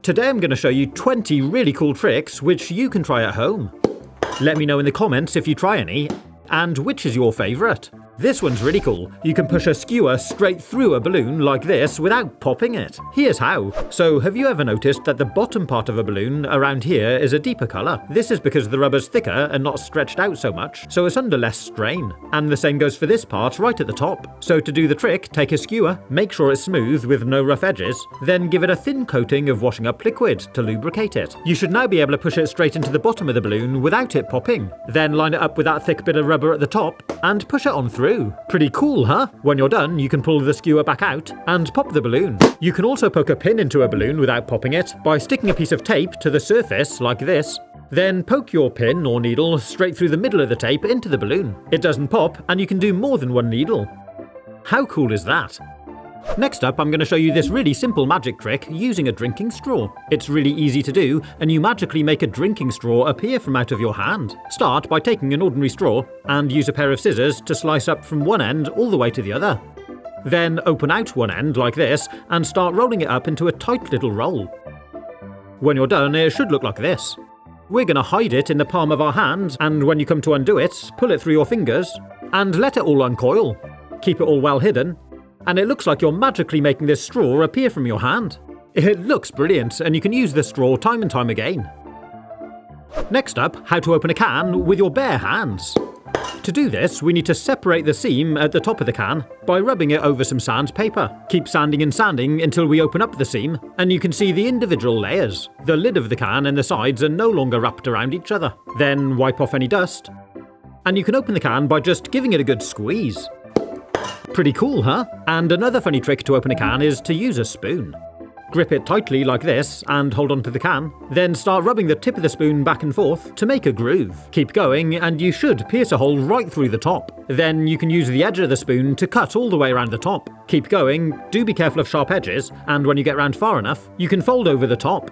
Today I'm going to show you 20 really cool tricks which you can try at home. Let me know in the comments if you try any, and which is your favourite. This one's really cool. You can push a skewer straight through a balloon like this without popping it. Here's how. So have you ever noticed that the bottom part of a balloon around here is a deeper colour? This is because the rubber's thicker and not stretched out so much, so it's under less strain. And the same goes for this part right at the top. So to do the trick, take a skewer, make sure it's smooth with no rough edges, then give it a thin coating of washing up liquid to lubricate it. You should now be able to push it straight into the bottom of the balloon without it popping. Then line it up with that thick bit of rubber at the top and push it on through. Pretty cool, huh? When you're done, you can pull the skewer back out and pop the balloon. You can also poke a pin into a balloon without popping it by sticking a piece of tape to the surface like this. Then poke your pin or needle straight through the middle of the tape into the balloon. It doesn't pop, and you can do more than one needle. How cool is that? Next up, I'm going to show you this really simple magic trick using a drinking straw. It's really easy to do, and you magically make a drinking straw appear from out of your hand. Start by taking an ordinary straw, and use a pair of scissors to slice up from one end all the way to the other. Then open out one end like this, and start rolling it up into a tight little roll. When you're done, it should look like this. We're going to hide it in the palm of our hand, and when you come to undo it, pull it through your fingers, and let it all uncoil. Keep it all well hidden. And it looks like you're magically making this straw appear from your hand. It looks brilliant, and you can use the straw time and time again. Next up, how to open a can with your bare hands. To do this, we need to separate the seam at the top of the can by rubbing it over some sandpaper. Keep sanding and sanding until we open up the seam, and you can see the individual layers. The lid of the can and the sides are no longer wrapped around each other. Then wipe off any dust, and you can open the can by just giving it a good squeeze. Pretty cool, huh? And another funny trick to open a can is to use a spoon. Grip it tightly like this and hold onto the can, then start rubbing the tip of the spoon back and forth to make a groove. Keep going and you should pierce a hole right through the top. Then you can use the edge of the spoon to cut all the way around the top. Keep going, do be careful of sharp edges, and when you get round far enough, you can fold over the top.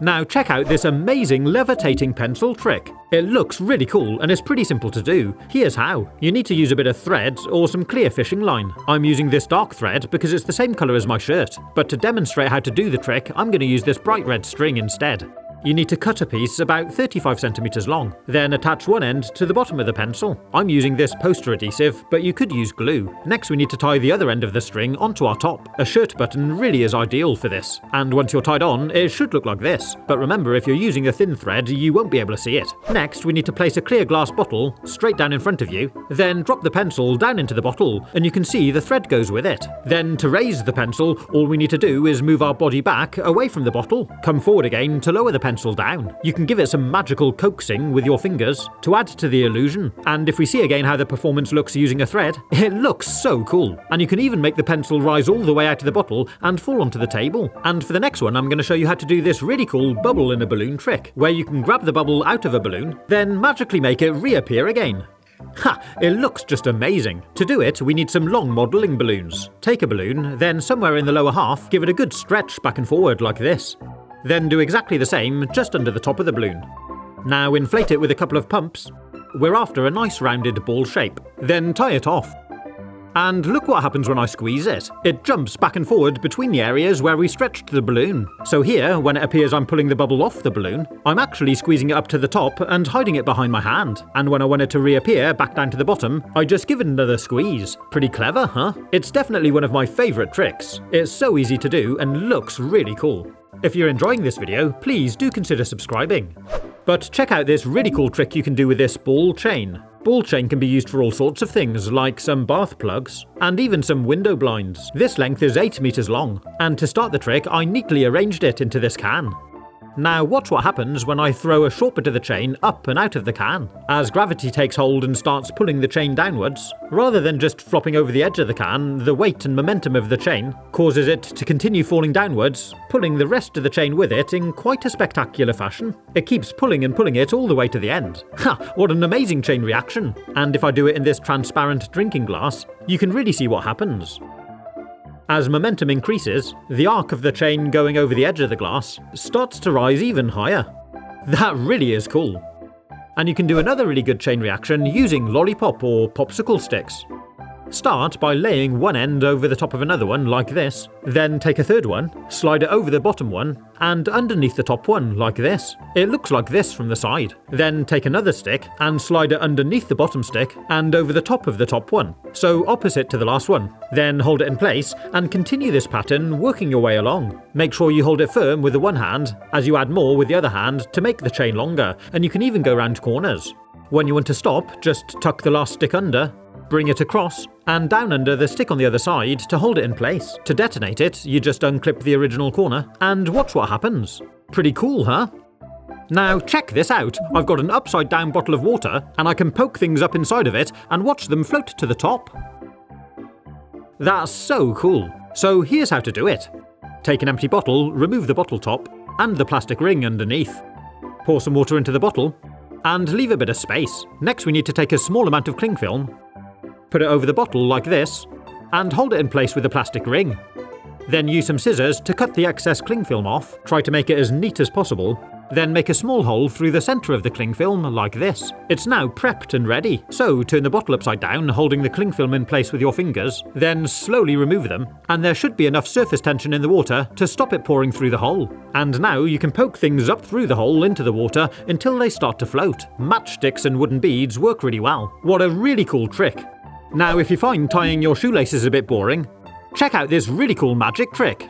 Now check out this amazing levitating pencil trick. It looks really cool and it's pretty simple to do. Here's how. You need to use a bit of thread or some clear fishing line. I'm using this dark thread because it's the same colour as my shirt. But to demonstrate how to do the trick, I'm going to use this bright red string instead. You need to cut a piece about 35 centimeters long, then attach one end to the bottom of the pencil. I'm using this poster adhesive, but you could use glue. Next we need to tie the other end of the string onto our top. A shirt button really is ideal for this, and once you're tied on, it should look like this. But remember, if you're using a thin thread, you won't be able to see it. Next, we need to place a clear glass bottle straight down in front of you, then drop the pencil down into the bottle, and you can see the thread goes with it. Then to raise the pencil, all we need to do is move our body back away from the bottle, come forward again to lower the pencil down. You can give it some magical coaxing with your fingers to add to the illusion. And if we see again how the performance looks using a thread, it looks so cool. And you can even make the pencil rise all the way out of the bottle and fall onto the table. And for the next one, I'm going to show you how to do this really cool bubble in a balloon trick, where you can grab the bubble out of a balloon, then magically make it reappear again. Ha! It looks just amazing. To do it, we need some long modelling balloons. Take a balloon, then somewhere in the lower half, give it a good stretch back and forward like this. Then do exactly the same just under the top of the balloon. Now inflate it with a couple of pumps. We're after a nice rounded ball shape. Then tie it off. And look what happens when I squeeze it. It jumps back and forward between the areas where we stretched the balloon. So here, when it appears I'm pulling the bubble off the balloon, I'm actually squeezing it up to the top and hiding it behind my hand. And when I want it to reappear back down to the bottom, I just give it another squeeze. Pretty clever, huh? It's definitely one of my favourite tricks. It's so easy to do and looks really cool. If you're enjoying this video, please do consider subscribing. But check out this really cool trick you can do with this ball chain. Ball chain can be used for all sorts of things, like some bath plugs, and even some window blinds. This length is 8 meters long, and to start the trick, I neatly arranged it into this can. Now watch what happens when I throw a short bit of the chain up and out of the can. As gravity takes hold and starts pulling the chain downwards, rather than just flopping over the edge of the can, the weight and momentum of the chain causes it to continue falling downwards, pulling the rest of the chain with it in quite a spectacular fashion. It keeps pulling and pulling it all the way to the end. Ha! What an amazing chain reaction! And if I do it in this transparent drinking glass, you can really see what happens. As momentum increases, the arc of the chain going over the edge of the glass starts to rise even higher. That really is cool. And you can do another really good chain reaction using lollipop or popsicle sticks. Start by laying one end over the top of another one like this, then take a third one, slide it over the bottom one, and underneath the top one like this. It looks like this from the side. Then take another stick and slide it underneath the bottom stick and over the top of the top one, so opposite to the last one. Then hold it in place and continue this pattern working your way along. Make sure you hold it firm with the one hand as you add more with the other hand to make the chain longer, and you can even go round corners. When you want to stop, just tuck the last stick under, bring it across, and down under the stick on the other side to hold it in place. To detonate it, you just unclip the original corner, and watch what happens. Pretty cool, huh? Now check this out, I've got an upside down bottle of water, and I can poke things up inside of it and watch them float to the top. That's so cool. So here's how to do it. Take an empty bottle, remove the bottle top, and the plastic ring underneath. Pour some water into the bottle, and leave a bit of space. Next we need to take a small amount of cling film, put it over the bottle like this, and hold it in place with a plastic ring. Then use some scissors to cut the excess cling film off, try to make it as neat as possible, then make a small hole through the centre of the cling film like this. It's now prepped and ready, so turn the bottle upside down holding the cling film in place with your fingers, then slowly remove them, and there should be enough surface tension in the water to stop it pouring through the hole. And now you can poke things up through the hole into the water until they start to float. Matchsticks and wooden beads work really well. What a really cool trick. Now if you find tying your shoelaces a bit boring, check out this really cool magic trick.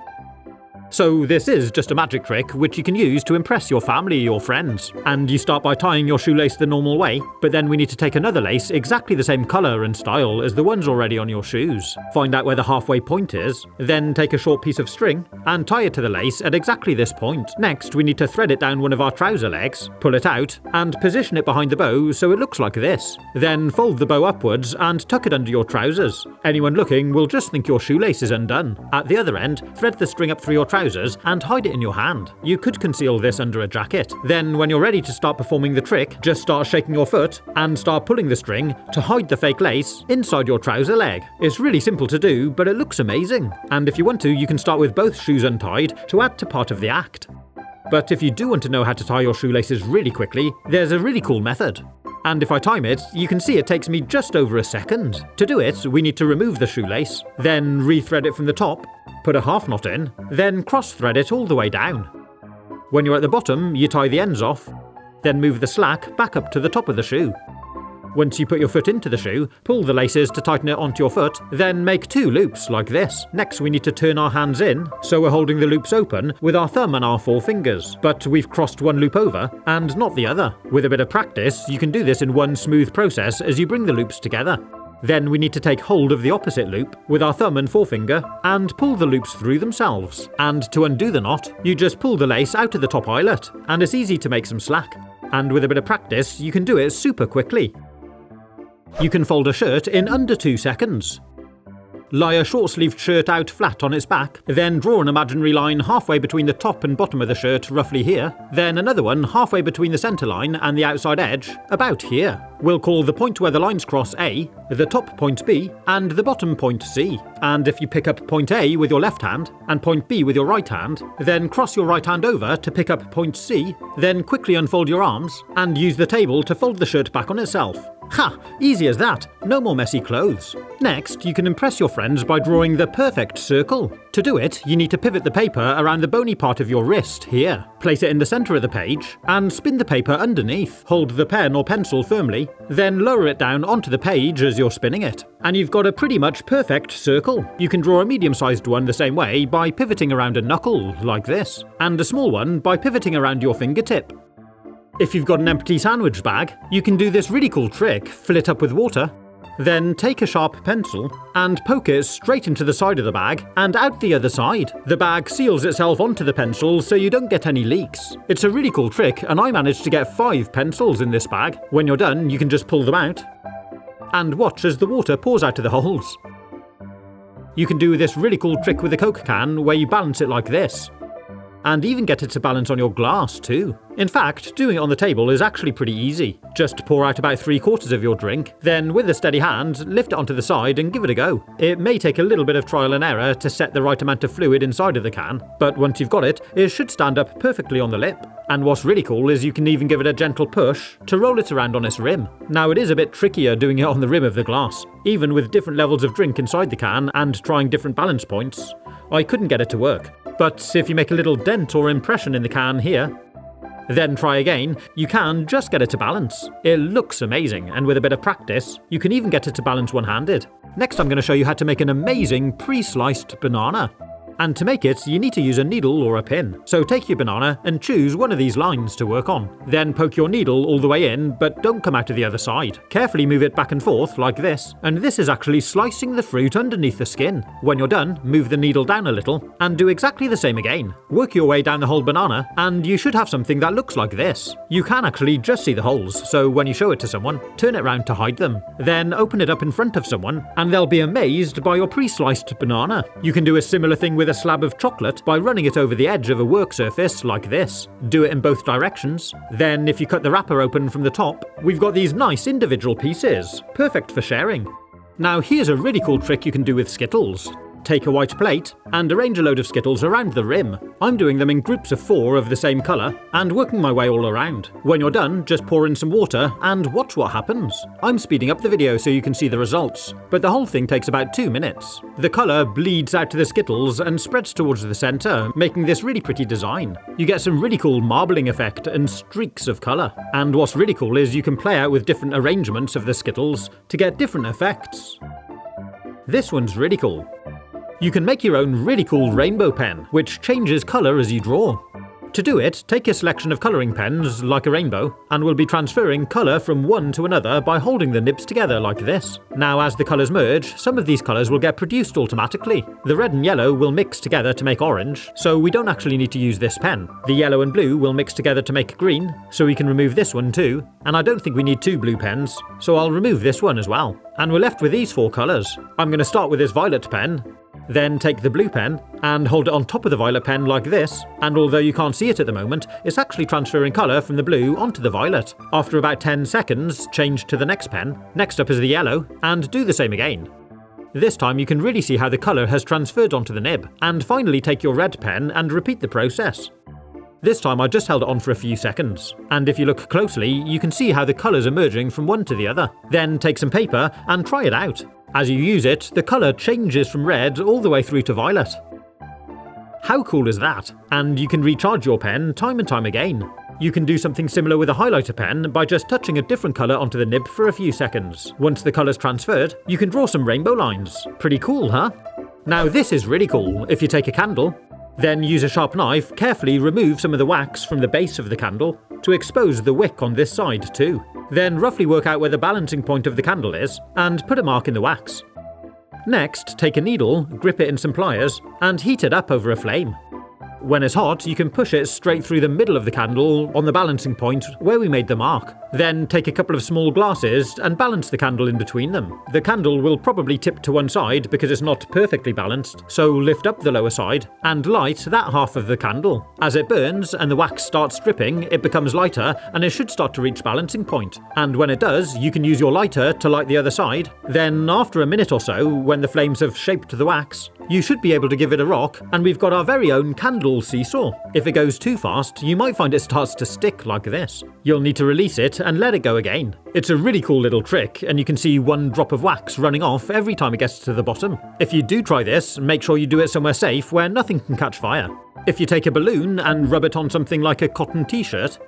So this is just a magic trick which you can use to impress your family or friends. And you start by tying your shoelace the normal way, but then we need to take another lace exactly the same colour and style as the ones already on your shoes. Find out where the halfway point is, then take a short piece of string and tie it to the lace at exactly this point. Next we need to thread it down one of our trouser legs, pull it out, and position it behind the bow so it looks like this. Then fold the bow upwards and tuck it under your trousers. Anyone looking will just think your shoelace is undone. At the other end, thread the string up through your trousers and hide it in your hand. You could conceal this under a jacket. Then when you're ready to start performing the trick, just start shaking your foot and start pulling the string to hide the fake lace inside your trouser leg. It's really simple to do, but it looks amazing. And if you want to, you can start with both shoes untied to add to part of the act. But if you do want to know how to tie your shoelaces really quickly, there's a really cool method. And if I time it, you can see it takes me just over a second. To do it, we need to remove the shoelace, then rethread it from the top, put a half knot in, then cross-thread it all the way down. When you're at the bottom, you tie the ends off, then move the slack back up to the top of the shoe. Once you put your foot into the shoe, pull the laces to tighten it onto your foot, then make 2 loops like this. Next we need to turn our hands in, so we're holding the loops open with our thumb and our 4 fingers, but we've crossed one loop over and not the other. With a bit of practice, you can do this in one smooth process as you bring the loops together. Then we need to take hold of the opposite loop with our thumb and forefinger and pull the loops through themselves. And to undo the knot, you just pull the lace out of the top eyelet, and it's easy to make some slack. And with a bit of practice, you can do it super quickly. You can fold a shirt in under 2 seconds. Lie a short-sleeved shirt out flat on its back, then draw an imaginary line halfway between the top and bottom of the shirt, roughly here, then another one halfway between the centre line and the outside edge, about here. We'll call the point where the lines cross A, the top point B, and the bottom point C. And if you pick up point A with your left hand, and point B with your right hand, then cross your right hand over to pick up point C, then quickly unfold your arms, and use the table to fold the shirt back on itself. Ha! Easy as that, no more messy clothes. Next, you can impress your friends by drawing the perfect circle. To do it, you need to pivot the paper around the bony part of your wrist, here. Place it in the centre of the page, and spin the paper underneath. Hold the pen or pencil firmly, then lower it down onto the page as you're spinning it. And you've got a pretty much perfect circle. You can draw a medium-sized one the same way by pivoting around a knuckle, like this, and a small one by pivoting around your fingertip. If you've got an empty sandwich bag, you can do this really cool trick, fill it up with water, then take a sharp pencil and poke it straight into the side of the bag and out the other side. The bag seals itself onto the pencil so you don't get any leaks. It's a really cool trick and I managed to get 5 pencils in this bag. When you're done, you can just pull them out and watch as the water pours out of the holes. You can do this really cool trick with a Coke can where you balance it like this. And even get it to balance on your glass too. In fact, doing it on the table is actually pretty easy. Just pour out about 3/4 of your drink, then with a steady hand, lift it onto the side and give it a go. It may take a little bit of trial and error to set the right amount of fluid inside of the can, but once you've got it, it should stand up perfectly on the lip. And what's really cool is you can even give it a gentle push to roll it around on its rim. Now it is a bit trickier doing it on the rim of the glass. Even with different levels of drink inside the can and trying different balance points, I couldn't get it to work. But if you make a little dent or impression in the can here, then try again, you can just get it to balance. It looks amazing, and with a bit of practice, you can even get it to balance one-handed. Next I'm going to show you how to make an amazing pre-sliced banana. And to make it, you need to use a needle or a pin. So take your banana and choose one of these lines to work on. Then poke your needle all the way in, but don't come out to the other side. Carefully move it back and forth like this, and this is actually slicing the fruit underneath the skin. When you're done, move the needle down a little, and do exactly the same again. Work your way down the whole banana, and you should have something that looks like this. You can actually just see the holes, so when you show it to someone, turn it round to hide them. Then open it up in front of someone, and they'll be amazed by your pre-sliced banana. You can do a similar thing with a slab of chocolate by running it over the edge of a work surface like this. Do it in both directions. Then if you cut the wrapper open from the top, we've got these nice individual pieces, perfect for sharing. Now here's a really cool trick you can do with Skittles. Take a white plate and arrange a load of Skittles around the rim. I'm doing them in groups of 4 of the same colour and working my way all around. When you're done, just pour in some water and watch what happens. I'm speeding up the video so you can see the results, but the whole thing takes about 2 minutes. The colour bleeds out to the Skittles and spreads towards the centre, making this really pretty design. You get some really cool marbling effect and streaks of colour. And what's really cool is you can play out with different arrangements of the Skittles to get different effects. This one's really cool. You can make your own really cool rainbow pen, which changes colour as you draw. To do it, take a selection of colouring pens, like a rainbow, and we'll be transferring colour from one to another by holding the nibs together like this. Now as the colours merge, some of these colours will get produced automatically. The red and yellow will mix together to make orange, so we don't actually need to use this pen. The yellow and blue will mix together to make green, so we can remove this one too. And I don't think we need 2 blue pens, so I'll remove this one as well. And we're left with these 4 colours. I'm going to start with this violet pen, then take the blue pen and hold it on top of the violet pen like this, and although you can't see it at the moment, it's actually transferring colour from the blue onto the violet. After about 10 seconds, change to the next pen. Next up is the yellow, and do the same again. This time you can really see how the colour has transferred onto the nib. And finally take your red pen and repeat the process. This time I just held it on for a few seconds, and if you look closely, you can see how the colours are merging from one to the other. Then take some paper and try it out. As you use it, the colour changes from red all the way through to violet. How cool is that? And you can recharge your pen time and time again. You can do something similar with a highlighter pen by just touching a different colour onto the nib for a few seconds. Once the colour's transferred, you can draw some rainbow lines. Pretty cool, huh? Now this is really cool. If you take a candle, then use a sharp knife, carefully remove some of the wax from the base of the candle to expose the wick on this side too. Then roughly work out where the balancing point of the candle is and put a mark in the wax. Next, take a needle, grip it in some pliers and heat it up over a flame. When it's hot, you can push it straight through the middle of the candle on the balancing point where we made the mark. Then take a couple of small glasses and balance the candle in between them. The candle will probably tip to one side because it's not perfectly balanced, so lift up the lower side and light that half of the candle. As it burns and the wax starts dripping, it becomes lighter and it should start to reach balancing point. And when it does, you can use your lighter to light the other side. Then after a minute or so, when the flames have shaped the wax, you should be able to give it a rock, and we've got our very own candle seesaw. If it goes too fast, you might find it starts to stick like this. You'll need to release it and let it go again. It's a really cool little trick, and you can see one drop of wax running off every time it gets to the bottom. If you do try this, make sure you do it somewhere safe where nothing can catch fire. If you take a balloon and rub it on something like a cotton t-shirt,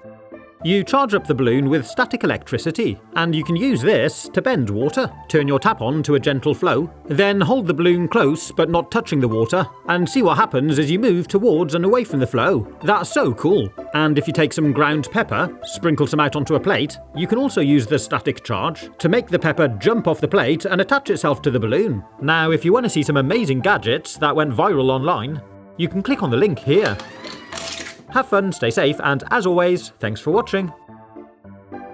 you charge up the balloon with static electricity, and you can use this to bend water. Turn your tap on to a gentle flow, then hold the balloon close but not touching the water, and see what happens as you move towards and away from the flow. That's so cool. And if you take some ground pepper, sprinkle some out onto a plate, you can also use the static charge to make the pepper jump off the plate and attach itself to the balloon. Now, if you want to see some amazing gadgets that went viral online, you can click on the link here. Have fun, stay safe, and as always, thanks for watching.